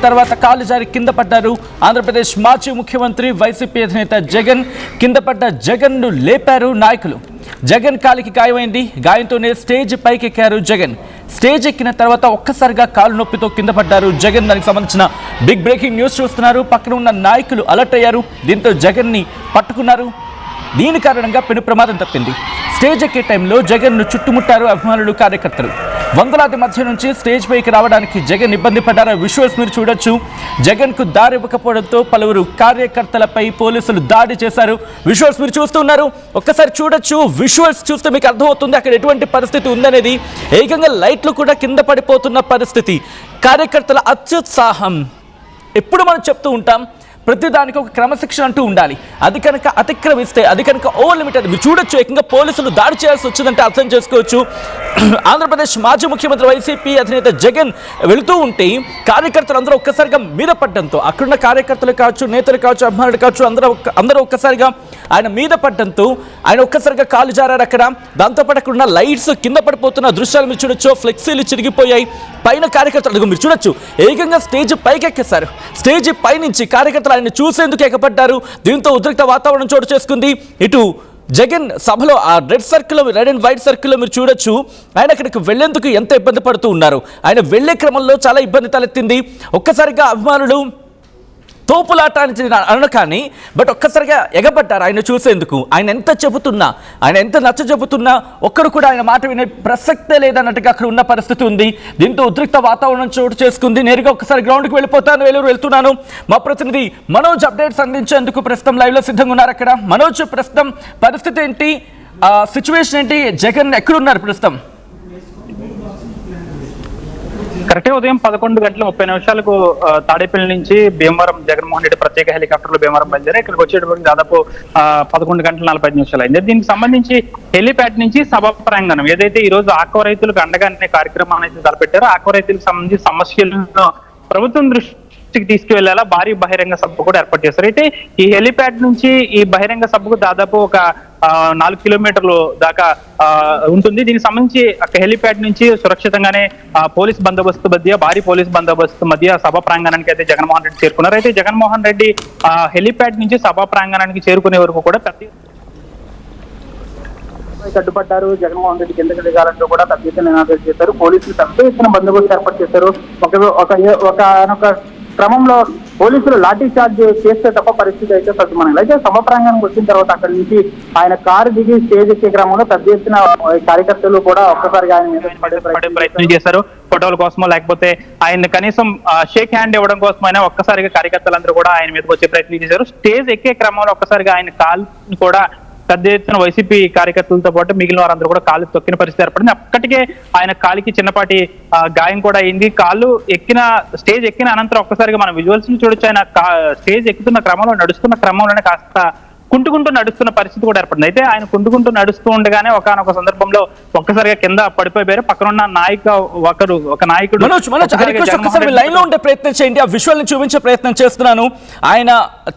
తర్వాత కాలు జారి కింద పడ్డారు. ఆంధ్రప్రదేశ్ మాజీ ముఖ్యమంత్రి వైసీపీ అధినేత జగన్. కింద పడ్డ జగన్ ను లేపారు నాయకులు. జగన్ కాలికి గాయమైంది. గాయంతోనే స్టేజ్ పైకి ఎక్కారు జగన్. స్టేజ్ ఎక్కిన తర్వాత ఒక్కసారిగా కాలు నొప్పితో కింద పడ్డారు జగన్. దానికి సంబంధించిన బిగ్ బ్రేకింగ్ న్యూస్ చూస్తున్నారు. పక్కన ఉన్న నాయకులు అలర్ట్ అయ్యారు. దీంతో జగన్ ని పట్టుకున్నారు. దీని కారణంగా పెను ప్రమాదం తప్పింది. స్టేజ్ ఎక్కే టైంలో జగన్ ను చుట్టుముట్టారు అభిమానులు, కార్యకర్తలు. వందలాది మధ్య నుంచి స్టేజ్ పైకి రావడానికి జగన్ ఇబ్బంది పడ్డారు. విజువల్స్ మీరు చూడొచ్చు. జగన్ కు దారి ఇవ్వకపోవడంతో పలువురు కార్యకర్తలపై పోలీసులు దాడి చేశారు. విజువల్స్ మీరు చూస్తున్నారు. ఒక్కసారి చూడొచ్చు. విజువల్స్ చూస్తే మీకు అర్థమవుతుంది అక్కడ ఎటువంటి పరిస్థితి ఉందనేది. ఏకంగా లైట్లు కూడా కింద పడిపోతున్న పరిస్థితి. కార్యకర్తల అత్యుత్సాహం. ఎప్పుడు మనం చెప్తూ ఉంటాం, ప్రతిదానికి ఒక క్రమశిక్షణ అంటూ ఉండాలి. అది కనుక అతిక్రమిస్తే, అది కనుక ఓవర్ లిమిట్ అది మీరు చూడొచ్చు. ఏకంగా పోలీసులు దాడి చేయాల్సి వచ్చిందంటే అర్థం చేసుకోవచ్చు. ఆంధ్రప్రదేశ్ మాజీ ముఖ్యమంత్రి వైసీపీ అధినేత జగన్ వెళుతూ ఉంటే కార్యకర్తలు అందరూ ఒక్కసారిగా మీద పడడంతో, అక్కడున్న కార్యకర్తలు కావచ్చు, నేతలు కావచ్చు, అభిమానులు కావచ్చు, అందరూ ఒక్కసారిగా ఆయన మీద పడడంతో ఆయన ఒక్కసారిగా కాలు జారారు అక్కడ. దాంతోపాటు అక్కడున్న లైట్స్ కింద పడిపోతున్న దృశ్యాలు మీరు చూడొచ్చు. ఫ్లెక్సీలు చిరిగిపోయాయి. పైన కార్యకర్తలు మీరు చూడొచ్చు. ఏకంగా స్టేజ్ పైకెక్కేశారు. స్టేజ్ పైనుంచి కార్యకర్తలు ఆయన చూసేందుకు ఎగబడ్డారు. దీంతో ఉద్రిక్త వాతావరణం చోటు చేసుకుంది. ఇటు జగన్ సభలో ఆ రెడ్ అండ్ వైట్ సర్కిల్లో మీరు చూడొచ్చు. ఆయన అక్కడికి వెళ్లేందుకు ఎంత ఇబ్బంది పడుతూ ఉన్నారు. ఆయన వెళ్లే క్రమంలో చాలా ఇబ్బంది తలెత్తింది. ఒక్కసారిగా అభిమానులు తోపులాట అని అన్న కానీ ఒక్కసారిగా ఎగబడ్డారు ఆయన చూసేందుకు. ఆయన ఎంత చెబుతున్నా, ఆయన ఎంత నచ్చ చెబుతున్నా ఒక్కరు కూడా ఆయన మాట వినే ప్రసక్తే లేదన్నట్టుగా అక్కడ ఉన్న పరిస్థితి ఉంది. దీంతో ఉద్రిక్త వాతావరణం చోటు చేసుకుంది. నేరుగా ఒక్కసారి గ్రౌండ్కి వెళ్ళిపోతాను, వెళ్తున్నాను. మా ప్రతినిధి మనోజ్ అప్డేట్స్ అందించేందుకు ప్రస్తుతం లైవ్ లో సిద్ధంగా ఉన్నారు అక్కడ. మనోజ్, ప్రస్తుతం పరిస్థితి ఏంటి, సిచ్యువేషన్ ఏంటి, జగన్ ఎక్కడున్నారు ప్రస్తుతం? కరెక్టే ఉదయం 11:30 తాడేపల్లి నుంచి భీమవరం జగన్మోహన్ రెడ్డి ప్రత్యేక హెలికాప్టర్లో భీమవరం బయలుదేరి ఇక్కడికి వచ్చేటప్పటికి దాదాపు 11:45 అయింది. దీనికి సంబంధించి హెలిప్యాడ్ నుంచి సభా ప్రాంగణం ఏదైతే ఈ రోజు ఆక్వా రైతులకు అండగా అనే కార్యక్రమాన్ని అయితే తలపెట్టారో, ఆక్వా రైతులకు సంబంధించి సమస్యలను ప్రభుత్వం దృష్టికి తీసుకువెళ్లేలా భారీ బహిరంగ సభ కూడా ఏర్పాటు చేశారు. అయితే ఈ హెలిప్యాడ్ నుంచి ఈ బహిరంగ సభకు దాదాపు ఒక 4 కిలోమీటర్లు దాకా ఉంటుంది. దీనికి సంబంధించి హెలిప్యాడ్ నుంచి సురక్షితంగానే పోలీస్ బందోబస్తు మధ్య, భారీ పోలీస్ బందోబస్తు మధ్య సభా ప్రాంగణానికి అయితే జగన్మోహన్ రెడ్డి చేరుకున్నారు. అయితే జగన్మోహన్ రెడ్డి హెలిప్యాడ్ నుంచి సభా ప్రాంగణానికి చేరుకునే వరకు కూడా అడ్డుపడ్డారు. జగన్మోహన్ రెడ్డి కిందకి దిగాలంటూ కూడా పెద్ద ఎత్తున నినాదాలు చేశారు. పోలీసులు పెద్ద ఎత్తున బందోబస్తు ఏర్పాటు చేశారు. ఒక క్రమంలో పోలీసులు లాఠీ చార్జ్ చేస్తే తప్ప పరిస్థితి అయితే సద్దుమణంగా. అయితే సభ ప్రాంగణానికి వచ్చిన తర్వాత అక్కడి నుంచి ఆయన కారు దిగి స్టేజ్ ఎక్కే క్రమంలో పెద్ద ఎత్తున కార్యకర్తలు కూడా ఒక్కసారిగా ఆయన ప్రయత్నం చేశారు. ఫోటోల కోసమో లేకపోతే ఆయన కనీసం షేక్ హ్యాండ్ ఇవ్వడం కోసమైనా ఒక్కసారిగా కార్యకర్తలందరూ కూడా ఆయన మీదకి వచ్చే ప్రయత్నం చేశారు. స్టేజ్ ఎక్కే క్రమంలో ఒక్కసారిగా ఆయన కాల్ కూడా పెద్ద ఎత్తున వైసీపీ కార్యకర్తలతో పాటు మిగిలిన వారందరూ కూడా కాలు తొక్కిన పరిస్థితి ఏర్పడింది. అప్పటికే ఆయన కాలికి చిన్నపాటి గాయం కూడా అయింది. కాలు స్టేజ్ ఎక్కిన అనంతరం ఒక్కసారిగా మనం విజువల్స్ ని చూడొచ్చు. ఆయన స్టేజ్ ఎక్కుతున్న క్రమంలో, నడుస్తున్న క్రమంలోనే కాస్త కుంటుకుంటూ నడుస్తున్న పరిస్థితి కూడా ఏర్పడింది. అయితే ఆయన కుంటుకుంటూ నడుస్తూ ఉండగానే ఒకనొక సందర్భంలో ఒక్కసారిగా కింద పడిపోయారు. పక్కనున్న ఒక నాయకుడు లైన్ లో ఉండే ప్రయత్నం చేయండి. ఆ విజువల్ ని చూపించే ప్రయత్నం చేస్తున్నాను. ఆయన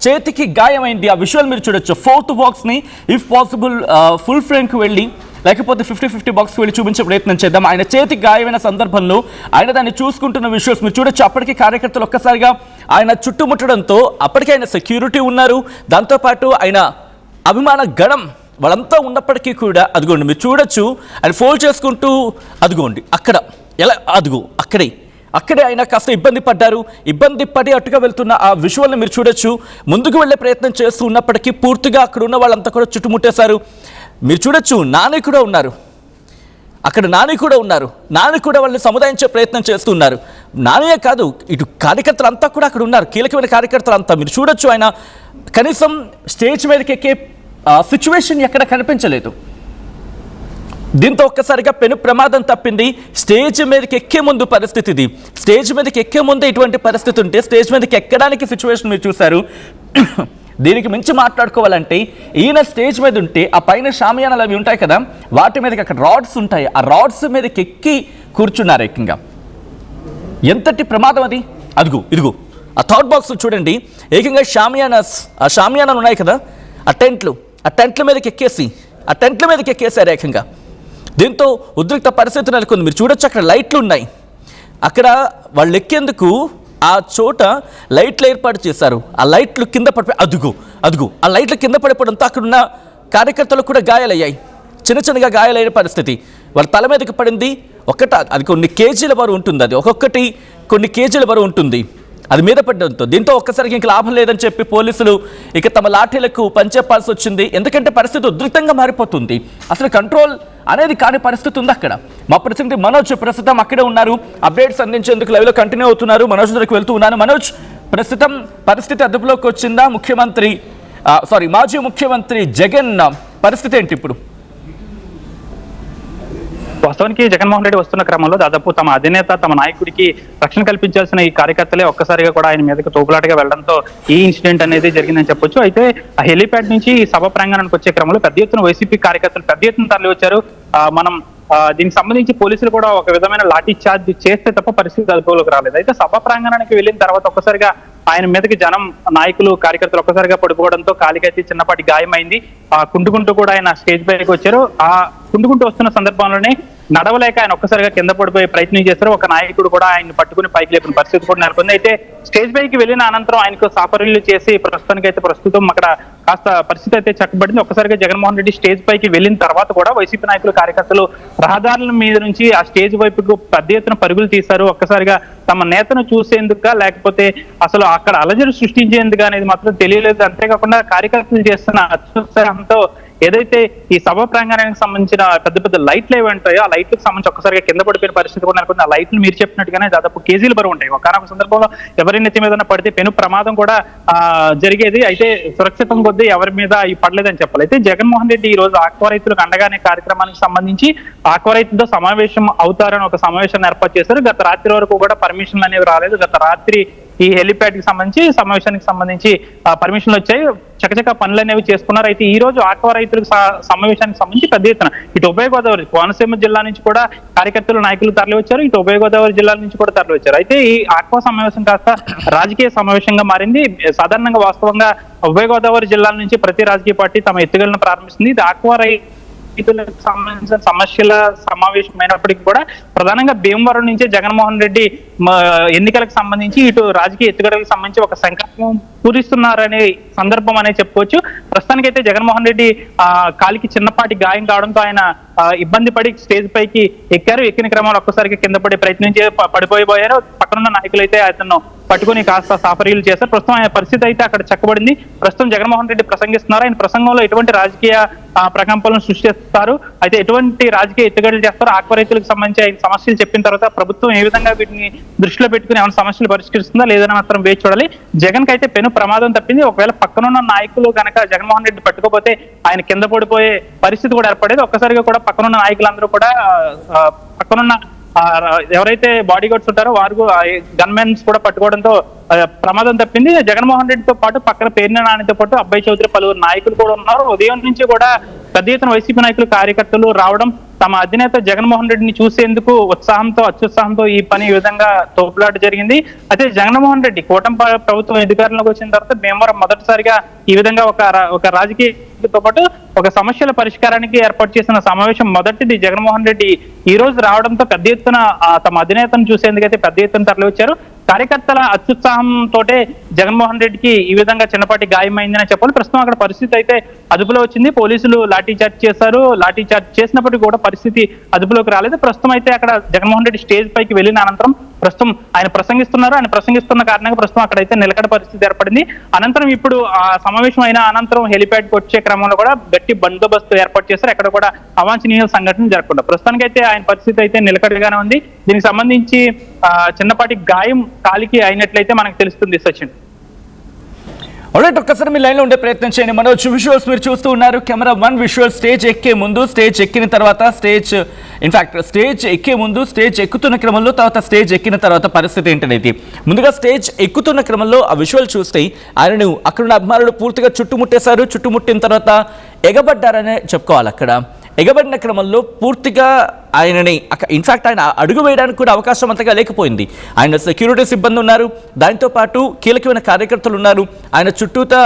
చేతికి గాయమైంది. ఆ విజువల్ మీరు చూడొచ్చు. 4th బాక్స్ ని ఇఫ్ పాసిబుల్ ఫుల్ ఫ్రేమ్ కి వెళ్ళి లేకపోతే 50-50 బాక్స్కి వెళ్ళి చూపించే ప్రయత్నం చేద్దాం. ఆయన చేతికి గాయమైన సందర్భంలో ఆయన దాన్ని చూసుకుంటున్న విజువల్స్ మీరు చూడొచ్చు. అప్పటికి కార్యకర్తలు ఒక్కసారిగా ఆయన చుట్టుముట్టడంతో అప్పటికే ఆయన సెక్యూరిటీ ఉన్నారు. దాంతోపాటు ఆయన అభిమాన గణం వాళ్ళంతా ఉన్నప్పటికీ కూడా అదిగోండి మీరు చూడొచ్చు. ఆయన ఫోల్డ్ చేసుకుంటూ అదిగోండి అక్కడ అక్కడే ఆయన కాస్త ఇబ్బంది పడ్డారు. ఇబ్బంది పడి అట్టుగా వెళ్తున్న ఆ విజువల్ని మీరు చూడొచ్చు. ముందుకు వెళ్ళే ప్రయత్నం చేస్తూ ఉన్నప్పటికీ పూర్తిగా అక్కడ ఉన్న వాళ్ళంతా కూడా చుట్టుముట్టేశారు. మీరు చూడొచ్చు. నాని కూడా ఉన్నారు. నాని కూడా వాళ్ళని సముదాయించే ప్రయత్నం చేస్తున్నారు. నానియే కాదు, ఇటు కార్యకర్తలంతా కూడా అక్కడ ఉన్నారు. కీలకమైన కార్యకర్తలంతా మీరు చూడొచ్చు. ఆయన కనీసం స్టేజ్ మీదకి ఎక్కే సిచ్యువేషన్ ఎక్కడ కనిపించలేదు. దీంతో ఒక్కసారిగా పెను ప్రమాదం తప్పింది. స్టేజ్ మీదకి ఎక్కే ముందు పరిస్థితి ఇది. స్టేజ్ మీదకి ఎక్కే ముందు ఇటువంటి పరిస్థితి ఉంటే స్టేజ్ మీదకి ఎక్కడానికి సిచ్యువేషన్ మీరు చూశారు. దీనికి మించి మాట్లాడుకోవాలంటే ఈయన స్టేజ్ మీద ఉంటే ఆ పైన షామియానాలు అవి ఉంటాయి కదా, వాటి మీదకి అక్కడ రాడ్స్ ఉంటాయి. ఆ రాడ్స్ మీదకి ఎక్కి కూర్చున్నారు ఏకంగా. ఎంతటి ప్రమాదం అది. ఇదిగో ఆ థర్డ్ బాక్స్ చూడండి. ఏకంగా షామియానాలు ఉన్నాయి కదా, ఆ టెంట్ల మీదకి ఎక్కేసారు ఏకంగా. దీంతో ఉద్రిక్త పరిస్థితి నెలకొంది. మీరు చూడొచ్చు అక్కడ లైట్లు ఉన్నాయి. అక్కడ వాళ్ళు ఎక్కేందుకు ఆ చోట లైట్లు ఏర్పాటు చేశారు. ఆ లైట్లు కింద పడిపోయి అదుగు ఆ లైట్లు కింద పడిపోవడంతో అక్కడున్న కార్యకర్తలు కూడా గాయాలయ్యాయి. చిన్నగా గాయాలైన పరిస్థితి. వాళ్ళ తల మీదకి పడింది. అది కొన్ని కేజీల బరువు ఉంటుంది. అది ఒక్కొక్కటి కొన్ని కేజీల బరువు ఉంటుంది. అది మీద పడడంతో దీంతో ఒక్కసారికి ఇంక లాభం లేదని చెప్పి పోలీసులు ఇక తమ లాఠీలకు పనిచెప్పాల్సి వచ్చింది. ఎందుకంటే పరిస్థితి ఉధృతంగా మారిపోతుంది. అసలు కంట్రోల్ అనేది కాని పరిస్థితి ఉంది అక్కడ. మా ప్రతినిధి మనోజ్ ప్రస్తుతం అక్కడే ఉన్నారు. అప్డేట్స్ అందించేందుకు లైవ్లో కంటిన్యూ అవుతున్నారు. మనోజ్ దగ్గరికి వెళ్తూ ఉన్నాను. మనోజ్, ప్రస్తుతం పరిస్థితి అదుపులోకి వచ్చిందా? మాజీ ముఖ్యమంత్రి జగన్ పరిస్థితి ఏంటి ఇప్పుడు? వాస్తవానికి జగన్మోహన్ రెడ్డి వస్తున్న క్రమంలో దాదాపు తమ అధినేత, తమ నాయకుడికి రక్షణ కల్పించాల్సిన ఈ కార్యకర్తలే ఒక్కసారిగా కూడా ఆయన మీదకి తోపులాటగా వెళ్లడంతో ఈ ఇన్సిడెంట్ అనేది జరిగిందని చెప్పొచ్చు. అయితే ఆ హెలీప్యాడ్ నుంచి సభ ప్రాంగణానికి వచ్చే క్రమంలో పెద్ద ఎత్తున వైసీపీ కార్యకర్తలు పెద్ద ఎత్తున తరలి వచ్చారు. దీనికి సంబంధించి పోలీసులు కూడా ఒక విధమైన లాఠీ చార్జ్ చేస్తే తప్ప పరిస్థితి అదుపులోకి రాలేదు. అయితే సభ ప్రాంగణానికి వెళ్ళిన తర్వాత ఒక్కసారిగా ఆయన మీదకి జనం, నాయకులు, కార్యకర్తలు ఒక్కసారిగా పడిపోవడంతో కాలికైతే చిన్నపాటి గాయమైంది. కుంటుకుంటూ కూడా ఆయన స్టేజ్ పైకి వచ్చారు. ఆ కుంటుకుంటూ వస్తున్న సందర్భంలోనే నడవలేక ఆయన ఒక్కసారిగా కింద పడిపోయే ప్రయత్నం చేశారు. ఒక నాయకుడు కూడా ఆయన పట్టుకుని పైకి లేపిన పరిస్థితి కూడా నెలకొంది. అయితే స్టేజ్ పైకి వెళ్ళిన అనంతరం ఆయనకు సాఫర్యలు చేసి ప్రస్తుతం అక్కడ కాస్త పరిస్థితి అయితే చక్కబడింది. ఒక్కసారిగా జగన్మోహన్ రెడ్డి స్టేజ్ పైకి వెళ్ళిన తర్వాత కూడా వైసీపీ నాయకులు, కార్యకర్తలు రహదారుల మీద నుంచి ఆ స్టేజ్ వైపుకు పెద్ద ఎత్తున పరుగులు తీశారు. ఒక్కసారిగా తమ నేతను చూసేందుక, లేకపోతే అసలు అక్కడ అలజడి సృష్టించేందుకు అనేది మాత్రం తెలియలేదు. అంతేకాకుండా కార్యకర్తలు చేస్తున్న అత్యుత్సాహంతో ఏదైతే ఈ సభ ప్రాంగణానికి సంబంధించిన పెద్ద పెద్ద లైట్లు ఏవి ఉంటాయో ఆ లైట్లకు సంబంధించి ఒక్కసారిగా కింద పడిపోయిన పరిస్థితి కూడా నెలకొంది. ఆ లైట్లు మీరు చెప్పినట్టుగానే దాదాపు కేజీల బరువు ఉంటాయి. ఒకనొక సందర్భంలో ఎవరి నెత్తి మీద పడితే పెను ప్రమాదం కూడా జరిగేది. అయితే సురక్షితం కొద్దీ ఎవరి మీద పడలేదని చెప్పాలి. అయితే జగన్మోహన్ రెడ్డి ఈ రోజు ఆక్వా రైతులకు అండగానే కార్యక్రమానికి సంబంధించి ఆక్వా రైతులతో సమావేశం అవుతారని ఒక సమావేశాన్ని ఏర్పాటు చేశారు. గత రాత్రి వరకు కూడా పర్మిషన్లు అనేవి రాలేదు. గత రాత్రి ఈ హెలిప్యాడ్ కి సంబంధించి సమావేశానికి సంబంధించి పర్మిషన్లు వచ్చాయి. చకచక పనులు అనేవి చేసుకున్నారు. అయితే ఈ రోజు ఆక్వా రైతులకు సమావేశానికి సంబంధించి పెద్ద ఎత్తున ఇటు ఉభయ గోదావరి, కోనసీమ జిల్లా నుంచి కూడా కార్యకర్తలు, నాయకులు తరలి వచ్చారు. ఇటు ఉభయ గోదావరి జిల్లా నుంచి కూడా తరలి వచ్చారు. అయితే ఈ ఆక్వా సమావేశం కాస్త రాజకీయ సమావేశంగా మారింది. సాధారణంగా వాస్తవంగా ఉభయ గోదావరి జిల్లాల నుంచి ప్రతి రాజకీయ పార్టీ తమ ఎత్తుగడలను ప్రారంభిస్తుంది. ఇది ఆక్వా రైతులకు సంబంధించిన సమస్యల సమావేశమైనప్పటికీ కూడా ప్రధానంగా భీమవరం నుంచే జగన్మోహన్ రెడ్డి ఎన్నికలకు సంబంధించి ఇటు రాజకీయ ఎత్తుగడలకు సంబంధించి ఒక సంకల్పం పూరిస్తున్నారనే సందర్భం అనే చెప్పుకోవచ్చు. ప్రస్తుతానికైతే జగన్మోహన్ రెడ్డి కాలికి చిన్నపాటి గాయం కావడంతో ఆయన ఇబ్బంది పడి స్టేజ్ పైకి ఎక్కారు. ఎక్కిన క్రమంలో ఒక్కసారిగా కింద పడే ప్రయత్నం పడిపోయారు. పక్కనున్న నాయకులు అయితే అతను పట్టుకుని కాస్త సాఫరీలు చేశారు. ప్రస్తుతం ఆయన పరిస్థితి అయితే అక్కడ చక్కబడింది. ప్రస్తుతం జగన్మోహన్ రెడ్డి ప్రసంగిస్తున్నారు. ఆయన ప్రసంగంలో ఎటువంటి రాజకీయ ప్రకంపనలు సృష్టిస్తారు, అయితే ఎటువంటి రాజకీయ ఎత్తుగడలు చేస్తారు, ఆక్వా రైతులకు సంబంధించి ఆయన సమస్యలు చెప్పిన తర్వాత ప్రభుత్వం ఏ విధంగా వీటిని దృష్టిలో పెట్టుకుని ఏమైనా సమస్యలు పరిష్కరిస్తుందా లేదని మాత్రం వేచి చూడాలి. జగన్ కి అయితే పెను ప్రమాదం తప్పింది. ఒకవేళ పక్కనున్న నాయకులు కనుక జగన్మోహన్ రెడ్డి పట్టుకోపోతే ఆయన కింద పడిపోయే పరిస్థితి కూడా ఏర్పడేది. ఒక్కసారిగా కూడా పక్కనున్న నాయకులందరూ కూడా పక్కనున్న ఎవరైతే బాడీ గార్డ్స్ ఉంటారో వారు గన్మెన్స్ కూడా పట్టుకోవడంతో ప్రమాదం తప్పింది. జగన్మోహన్ రెడ్డితో పాటు పక్కన పేర్ని నానితో పాటు అబ్బాయి చౌదరి, పలువురు నాయకులు కూడా ఉన్నారు. ఉదయం నుంచి కూడా పెద్ద ఎత్తున వైసీపీ నాయకులు, కార్యకర్తలు రావడం, తమ అధినేత జగన్మోహన్ రెడ్డిని చూసేందుకు అత్యుత్సాహంతో ఈ పని ఈ విధంగా తోపులాట జరిగింది. అయితే జగన్మోహన్ రెడ్డి కూటమి ప్రభుత్వం అధికారంలోకి వచ్చిన తర్వాత భీమవరం మొదటిసారిగా ఈ విధంగా ఒక రాజకీయతో పాటు ఒక సమస్యల పరిష్కారానికి ఏర్పాటు చేసిన సమావేశం మొదటిది. జగన్మోహన్ రెడ్డి ఈ రోజు రావడంతో పెద్ద ఎత్తున తమ అధినేతను చూసేందుకైతే పెద్ద ఎత్తున తరలి వచ్చారు. కార్యకర్తల అత్యుత్సాహంతో జగన్మోహన్ రెడ్డికి ఈ విధంగా చిన్నపాటి గాయమైందని చెప్పాలి. ప్రస్తుతం అక్కడ పరిస్థితి అయితే అదుపులో వచ్చింది. పోలీసులు లాఠీ చార్జ్ చేశారు. లాఠీ చార్జ్ చేసినప్పటికీ కూడా పరిస్థితి అదుపులోకి రాలేదు. ప్రస్తుతం అయితే అక్కడ జగన్మోహన్ రెడ్డి స్టేజ్ పైకి వెళ్ళిన అనంతరం ప్రస్తుతం ఆయన ప్రసంగిస్తున్నారు. ఆయన ప్రసంగిస్తున్న కారణంగా ప్రస్తుతం అక్కడైతే నిలకడ పరిస్థితి ఏర్పడింది. అనంతరం ఇప్పుడు ఆ సమావేశం అయిన అనంతరం హెలిప్యాడ్ కి వచ్చే క్రమంలో కూడా గట్టి బందోబస్తు ఏర్పాటు చేశారు. ఎక్కడ కూడా అవాంఛనీయ సంఘటన జరగకుండా ప్రస్తుతానికైతే ఆయన పరిస్థితి అయితే నిలకడగానే ఉంది. దీనికి సంబంధించి చిన్నపాటి గాయం కాలికి అయినట్లయితే మనకు తెలుస్తుంది. సచిన్, ఆల్రైట్, ఒక్కసారి మీ లైన్లో ఉండే ప్రయత్నం చేయండి. మనోజ్, విజువల్స్ మీరు చూస్తూ ఉన్నారు. కెమెరా 1 విజువల్ స్టేజ్ ఎక్కే ముందు, స్టేజ్ ఎక్కిన తర్వాత, స్టేజ్ ఎక్కే ముందు, స్టేజ్ ఎక్కుతున్న క్రమంలో, తర్వాత స్టేజ్ ఎక్కిన తర్వాత పరిస్థితి ఏంటనేది. ముందుగా స్టేజ్ ఎక్కుతున్న క్రమంలో ఆ విజువల్ చూస్తే ఆయనను అక్కడున్న అభిమానులు పూర్తిగా చుట్టుముట్టేశారు. చుట్టుముట్టిన తర్వాత ఎగబడ్డారనే చెప్పుకోవాలి. అక్కడ ఎగబడిన క్రమంలో పూర్తిగా ఆయనని ఇన్ఫాక్ట్ ఆయన అడుగు వేయడానికి కూడా అవకాశం అంతగా లేకపోయింది. ఆయన సెక్యూరిటీ సిబ్బంది ఉన్నారు, దాంతో పాటు కీలకమైన కార్యకర్తలు ఉన్నారు. ఆయన చుట్టూతా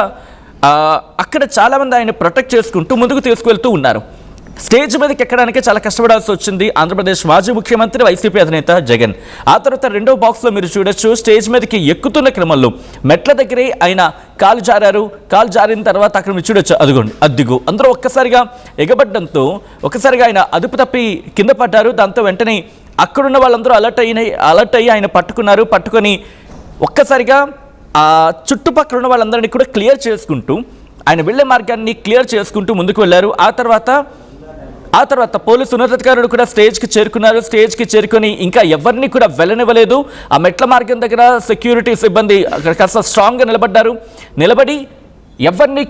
అక్కడ చాలామంది ఆయన ప్రొటెక్ట్ చేసుకుంటూ ముందుకు తీసుకువెళ్తూ ఉన్నారు. స్టేజ్ మీదకి ఎక్కడానికి చాలా కష్టపడాల్సి వచ్చింది ఆంధ్రప్రదేశ్ మాజీ ముఖ్యమంత్రి వైసీపీ అధినేత జగన్. ఆ తర్వాత రెండో బాక్స్లో మీరు చూడొచ్చు, స్టేజ్ మీదకి ఎక్కుతున్న క్రమంలో మెట్ల దగ్గరే ఆయన కాలు జారారు. కాలు జారిన తర్వాత అక్కడ మీరు చూడొచ్చు, అదిగో అందరూ ఒక్కసారిగా ఎగబడ్డంతో ఒక్కసారిగా ఆయన అదుపు తప్పి కింద పడ్డారు. దాంతో వెంటనే అక్కడున్న వాళ్ళందరూ అలర్ట్ అయ్యి ఆయన పట్టుకొని ఒక్కసారిగా ఆ చుట్టుపక్కల ఉన్న వాళ్ళందరినీ కూడా క్లియర్ చేసుకుంటూ ఆయన వెళ్ళే మార్గాన్ని క్లియర్ చేసుకుంటూ ముందుకు వెళ్ళారు. ఆ తర్వాత పోలీసు ఉన్నతాధికారులు కూడా స్టేజ్కి చేరుకున్నారు. స్టేజ్కి చేరుకొని ఇంకా ఎవరిని కూడా వెళ్ళనివ్వలేదు. ఆ మెట్ల మార్గం దగ్గర సెక్యూరిటీ సిబ్బంది అక్కడ కాస్త స్ట్రాంగ్గా నిలబడి ఎవరిని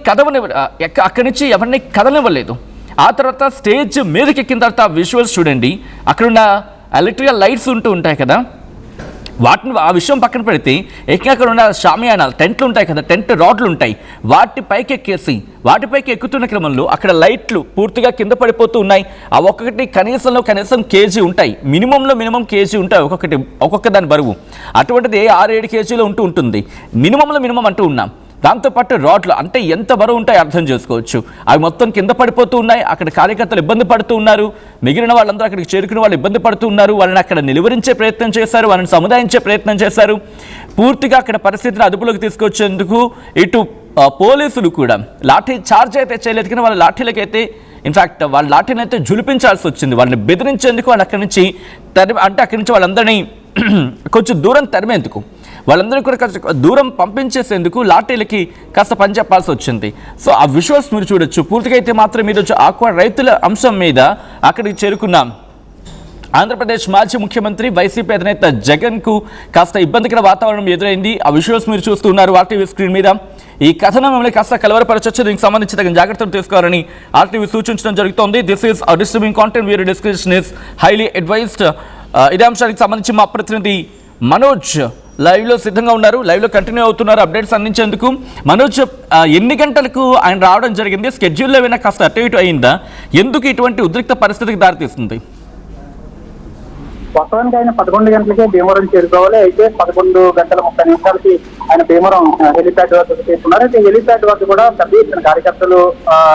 అక్కడి నుంచి ఎవరిని కదలనివ్వలేదు. ఆ తర్వాత స్టేజ్ మీదకి ఎక్కిన తర్వాత విజువల్స్ చూడండి, అక్కడున్న ఎలక్ట్రికల్ లైట్స్ ఉంటాయి కదా, ఆ విషయం పక్కన పెడితే అక్కడ ఉన్న షామియానాలు టెంట్లు ఉంటాయి కదా, టెంట్ రాడ్లు ఉంటాయి, వాటిపైకి ఎక్కుతున్న క్రమంలో అక్కడ లైట్లు పూర్తిగా కింద పడిపోతూ ఉన్నాయి. ఆ ఒక్కొక్కటి కనీసం కేజీ ఉంటాయి, మినిమం కేజీ ఉంటాయి ఒక్కొక్క దాని బరువు. అటువంటిది 6-7 కేజీలో ఉంటుంది, మినిమం అంటూ ఉన్నాం. దాంతోపాటు రాడ్లు అంటే ఎంత బరువు ఉంటాయో అర్థం చేసుకోవచ్చు. అవి మొత్తం కింద పడిపోతూ ఉన్నాయి. అక్కడ కార్యకర్తలు ఇబ్బంది పడుతూ ఉన్నారు. మిగిలిన వాళ్ళందరూ అక్కడికి చేరుకున్న వాళ్ళు ఇబ్బంది పడుతూ ఉన్నారు. వాళ్ళని అక్కడ నిలువరించే ప్రయత్నం చేశారు, వాళ్ళని సముదాయించే ప్రయత్నం చేశారు. పూర్తిగా అక్కడ పరిస్థితిని అదుపులోకి తీసుకొచ్చేందుకు ఇటు పోలీసులు కూడా లాఠీ చార్జ్ అయితే చేయలేదు, కానీ వాళ్ళ లాఠీలకైతే ఇన్ఫ్యాక్ట్ వాళ్ళ లాఠీని అయితే జులిపించాల్సి వచ్చింది. వాళ్ళని బెదిరించేందుకు వాళ్ళు అక్కడి నుంచి వాళ్ళందరినీ కొంచెం దూరం తరిమేందుకు, వాళ్ళందరినీ కూడా కాస్త దూరం పంపించేసేందుకు లాఠీలకి కాస్త పని చెప్పాల్సి వచ్చింది. సో ఆ విజువల్స్ మీరు చూడొచ్చు. పూర్తిగా అయితే మాత్రం మీరు ఆక్వా రైతుల అంశం మీద అక్కడికి చేరుకున్నాం. ఆంధ్రప్రదేశ్ మాజీ ముఖ్యమంత్రి వైసీపీ అధినేత జగన్కు కాస్త ఇబ్బందికర వాతావరణం ఎదురైంది. ఆ విజువల్స్ మీరు చూస్తున్నారు ఆర్టీవీ స్క్రీన్ మీద. ఈ కథనం మిమ్మల్ని కాస్త కలవరపరచొచ్చు, దీనికి సంబంధించి తగిన జాగ్రత్తలు తీసుకోవాలని ఆర్టీవీ సూచించడం జరుగుతోంది. దిస్ ఈస్ డిస్టర్బింగ్ కాంటెంట్, వీరి డిస్కషన్ ఇస్ హైలీ అడ్వైజ్డ్. ఇదే అంశానికి సంబంధించి మా ప్రతినిధి మనోజ్ లైవ్లో సిద్ధంగా ఉన్నారు, లైవ్లో కంటిన్యూ అవుతున్నారు అప్డేట్స్ అందించేందుకు. మనోజ్, ఎన్ని గంటలకు ఆయన రావడం జరిగింది? స్కెడ్యూల్లో ఏమైనా కాస్త అటు ఇటు అయిందా? ఎందుకు ఇటువంటి ఉద్రిక్త పరిస్థితికి దారితీస్తుంది? వాస్తవానికి ఆయన 11 గంటలకే భీమవరం చేరుకోవాలి. అయితే 11:30 ఆయన భీమవరం హెలిప్యాడ్ వద్దకు చేరుకున్నారు. అయితే హెలిప్యాడ్ వద్ద కూడా పెద్ద ఎత్తున కార్యకర్తలు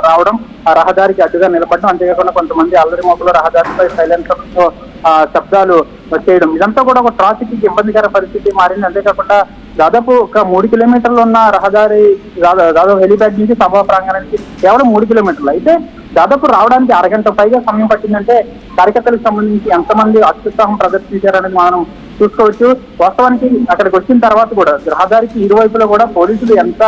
రావడం, ఆ రహదారికి అడ్డుగా నిలబడడం, అంతేకాకుండా కొంతమంది అల్లరి మొక్కలు రహదారిపై సైలెన్సర్తో శబ్దాలు చేయడం, ఇదంతా కూడా ఒక ట్రాఫిక్ కి ఇబ్బందికర పరిస్థితి మారింది. అంతేకాకుండా దాదాపు ఒక 3 కిలోమీటర్లు ఉన్న రహదారి దాదాపు హెలిప్యాడ్ నుంచి సభా ప్రాంగణానికి కేవలం 3 కిలోమీటర్లు. అయితే దాదాపు రావడానికి అరగంట పైగా సమయం పట్టిందంటే కార్యకర్తలకు సంబంధించి ఎంతమంది అత్యుత్సాహం ప్రదర్శించారనేది మనం చూసుకోవచ్చు. వాస్తవానికి అక్కడికి వచ్చిన తర్వాత కూడా రహదారికి ఇరువైపులో కూడా పోలీసులు ఎంత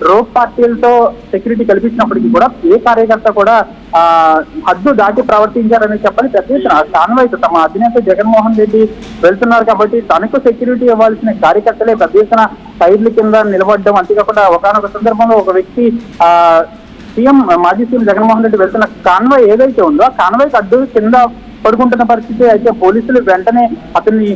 రోప్ పార్టీలతో సెక్యూరిటీ కల్పించినప్పటికీ కూడా ఏ కార్యకర్త కూడా హద్దు దాటి ప్రవర్తించారని చెప్పని పెద్ద ఎత్తున కాన్వాయ్స్ తమ అధినేత జగన్మోహన్ రెడ్డి వెళ్తున్నారు కాబట్టి తనకు సెక్యూరిటీ ఇవ్వాల్సిన కార్యకర్తలే పెద్ద ఎత్తున సైడ్ల కింద నిలబడడం, అంతేకాకుండా ఒకనొక సందర్భంలో ఒక వ్యక్తి మాజీ సీఎం జగన్మోహన్ రెడ్డి వెళ్తున్న కాన్వాయ్ ఏదైతే ఉందో ఆ కాన్వాయ్కి అడ్డు కింద పడుకుంటున్న పరిస్థితి. అయితే పోలీసులు వెంటనే అతన్ని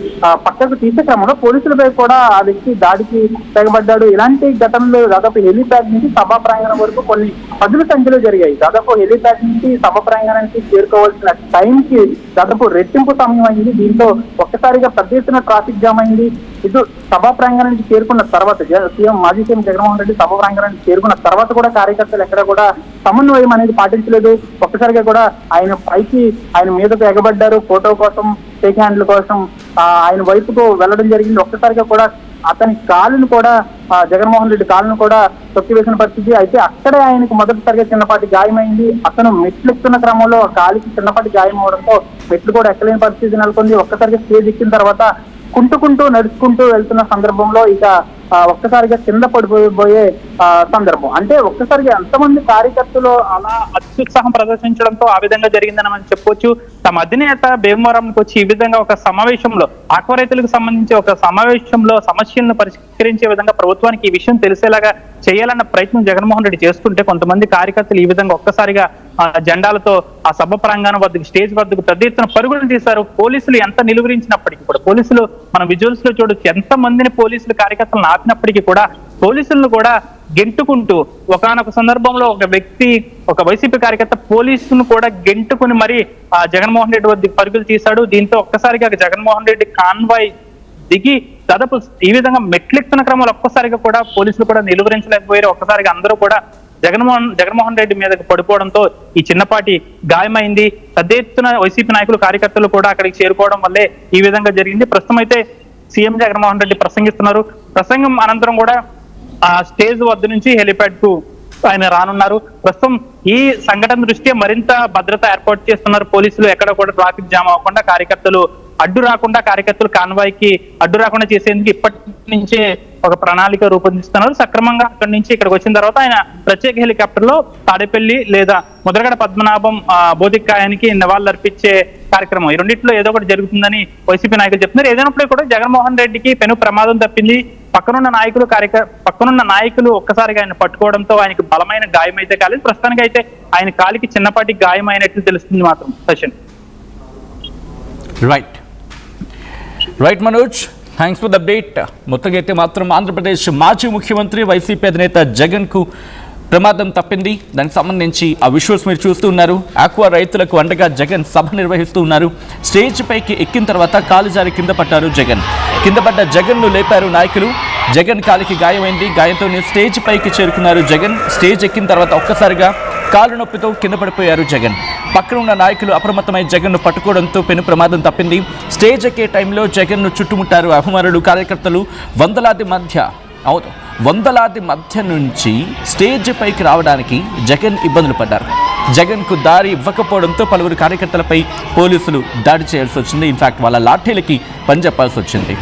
పక్కకు తీసే క్రమంలో పోలీసులపై కూడా ఆ వ్యక్తి దాడికి తెగబడ్డాడు. ఇలాంటి ఘటనలు దాదాపు హెలిప్యాడ్ నుంచి సభా ప్రాంగణం వరకు కొన్ని 10ల సంఖ్యలో జరిగాయి. దాదాపు హెలిప్యాడ్ నుంచి సభా ప్రాంగణానికి చేరుకోవాల్సిన టైంకి దాదాపు రెట్టింపు సమయం అయింది. దీంతో ఒక్కసారిగా పెద్ద ఎత్తున ట్రాఫిక్ జామ్ అయింది. ఇటు సభా ప్రాంగణానికి చేరుకున్న తర్వాత మాజీ సీఎం జగన్మోహన్ రెడ్డి సభా ప్రాంగణానికి చేరుకున్న తర్వాత కూడా కార్యకర్తలు ఎక్కడ కూడా సమన్వయం అనేది పాటించలేదు. ఒక్కసారిగా కూడా ఆయన మీదకు ఎగబడ్డారు. ఫోటో కోసం, షేక్ హ్యాండ్ల కోసం ఆయన వైపుకు వెళ్ళడం జరిగింది. ఒక్కసారిగా కూడా అతని కాలును కూడా జగన్మోహన్ రెడ్డి కాలును కూడా తొక్కివేసిన పరిస్థితి. అయితే అక్కడే ఆయనకు మొదటిసారిగా చిన్నపాటి గాయమైంది. అతను మెట్లు ఎక్కుతున్న క్రమంలో కాలికి చిన్నపాటి గాయం అవడంతో మెట్లు కూడా ఎక్కలేని పరిస్థితి నెలకొంది. ఒక్కసారిగా స్టేజ్ ఎక్కిన తర్వాత నడుచుకుంటూ వెళ్తున్న సందర్భంలో ఇక ఒక్కసారిగా కింద పడిపోయే సందర్భం. అంటే ఒక్కసారిగా ఎంతమంది కార్యకర్తలు అలా అత్యుత్సాహం ప్రదర్శించడంతో ఆ విధంగా జరిగిందని మనం చెప్పొచ్చు. తమ అధినేత భీమవరంకి వచ్చి ఈ విధంగా ఒక సమావేశంలో ఆక్వా రైతులకు సంబంధించి ఒక సమావేశంలో సమస్యలను పరిష్కరించే విధంగా ప్రభుత్వానికి ఈ విషయం తెలిసేలాగా చేయాలన్న ప్రయత్నం జగన్మోహన్ రెడ్డి చేస్తుంటే కొంతమంది కార్యకర్తలు ఈ విధంగా ఒక్కసారిగా జెండాలతో ఆ సభ ప్రాంగణం వద్దకు, స్టేజ్ వద్దకు పెద్ద ఎత్తున పరుగులు తీశారు. పోలీసులు ఎంత నిలువరించినప్పటికీ కూడా, పోలీసులు మన విజువల్స్ లో చూడొచ్చు ఎంత మందిని పోలీసులు కార్యకర్తలను ఆపినప్పటికీ కూడా పోలీసులను కూడా గెంటుకుంటూ ఒకానొక సందర్భంలో ఒక వైసీపీ కార్యకర్త పోలీసును కూడా గెంటుకుని మరి జగన్మోహన్ రెడ్డి వద్దకు పరుగులు తీశాడు. దీంతో ఒక్కసారిగా జగన్మోహన్ రెడ్డి కాన్వాయ్ దిగి దాదాపు ఈ విధంగా మెట్లెక్కుతున్న క్రమంలో ఒక్కసారిగా కూడా పోలీసులు కూడా నిలువరించలేకపోయారు. ఒక్కసారిగా అందరూ కూడా జగన్మోహన్ రెడ్డి మీదకి పడిపోవడంతో ఈ చిన్నపాటి గాయమైంది. పెద్ద ఎత్తున వైసీపీ నాయకులు కార్యకర్తలు కూడా అక్కడికి చేరుకోవడం వల్లే ఈ విధంగా జరిగింది. ప్రస్తుతం అయితే సీఎం జగన్మోహన్ రెడ్డి ప్రసంగిస్తున్నారు. ప్రసంగం అనంతరం కూడా ఆ స్టేజ్ వద్ద నుంచి హెలిప్యాడ్ కు ఆయన రానున్నారు. ప్రస్తుతం ఈ సంఘటన దృష్ట్యా మరింత భద్రత ఏర్పాటు చేస్తున్నారు పోలీసులు. ఎక్కడ కూడా ట్రాఫిక్ జామ్ అవ్వకుండా కార్యకర్తలు కాన్వాయ్కి అడ్డు రాకుండా చేసేందుకు ఇప్పటి నుంచే ఒక ప్రణాళిక రూపొందిస్తున్నారు. సక్రమంగా అక్కడి నుంచి ఇక్కడికి వచ్చిన తర్వాత ఆయన ప్రత్యేక హెలికాప్టర్ లో తాడేపల్లి లేదా ముద్రగడ పద్మనాభం భౌతికాయానికి నివాళులర్పించే కార్యక్రమం ఈ రెండింటిలో ఏదో ఒకటి జరుగుతుందని వైసీపీ నాయకులు చెప్తున్నారు. ఏదైనప్పుడు కూడా జగన్మోహన్ రెడ్డికి పెను ప్రమాదం తప్పింది. పక్కనున్న నాయకులు ఒక్కసారిగా ఆయన పట్టుకోవడంతో ఆయనకు బలమైన గాయం అయితే కాలేదు. ప్రస్తుతానికి అయితే ఆయన కాలికి చిన్నపాటి గాయం అయినట్లు తెలుస్తుంది మాత్రం. Sachin. Right Manoj, thanks for the update. మొత్తంగా అయితే మాత్రం ఆంధ్రప్రదేశ్ మాజీ ముఖ్యమంత్రి వైసీపీ అధినేత జగన్కు ప్రమాదం తప్పింది. దానికి సంబంధించి ఆ విజువల్స్ మీరు చూస్తూ ఉన్నారు. ఆక్వా రైతులకు అండగా జగన్ సభ నిర్వహిస్తూ ఉన్నారు. స్టేజ్ పైకి ఎక్కిన తర్వాత కాలు జారి కింద పడ్డారు జగన్. కింద పడ్డ జగన్ను లేపారు నాయకులు. జగన్ కాలికి గాయమైంది. గాయంతోనే స్టేజ్ పైకి చేరుకున్నారు జగన్. స్టేజ్ ఎక్కిన తర్వాత ఒక్కసారిగా కాలు నొప్పితో కింద పడిపోయారు జగన్. పక్కన ఉన్న నాయకులు అప్రమత్తమై జగన్ను పట్టుకోవడంతో పెను ప్రమాదం తప్పింది. స్టేజ్ ఎక్కే టైంలో జగన్ను చుట్టుముట్టారు అభిమానులు, కార్యకర్తలు. వందలాది మధ్య నుంచి స్టేజ్ పైకి రావడానికి జగన్ ఇబ్బందులు పడ్డారు. జగన్కు దారి ఇవ్వకపోవడంతో పలువురు కార్యకర్తలపై పోలీసులు దాడి చేయాల్సి వచ్చింది. ఇన్ఫాక్ట్ వాళ్ళ లాఠీలకి పని చెప్పాల్సి వచ్చింది.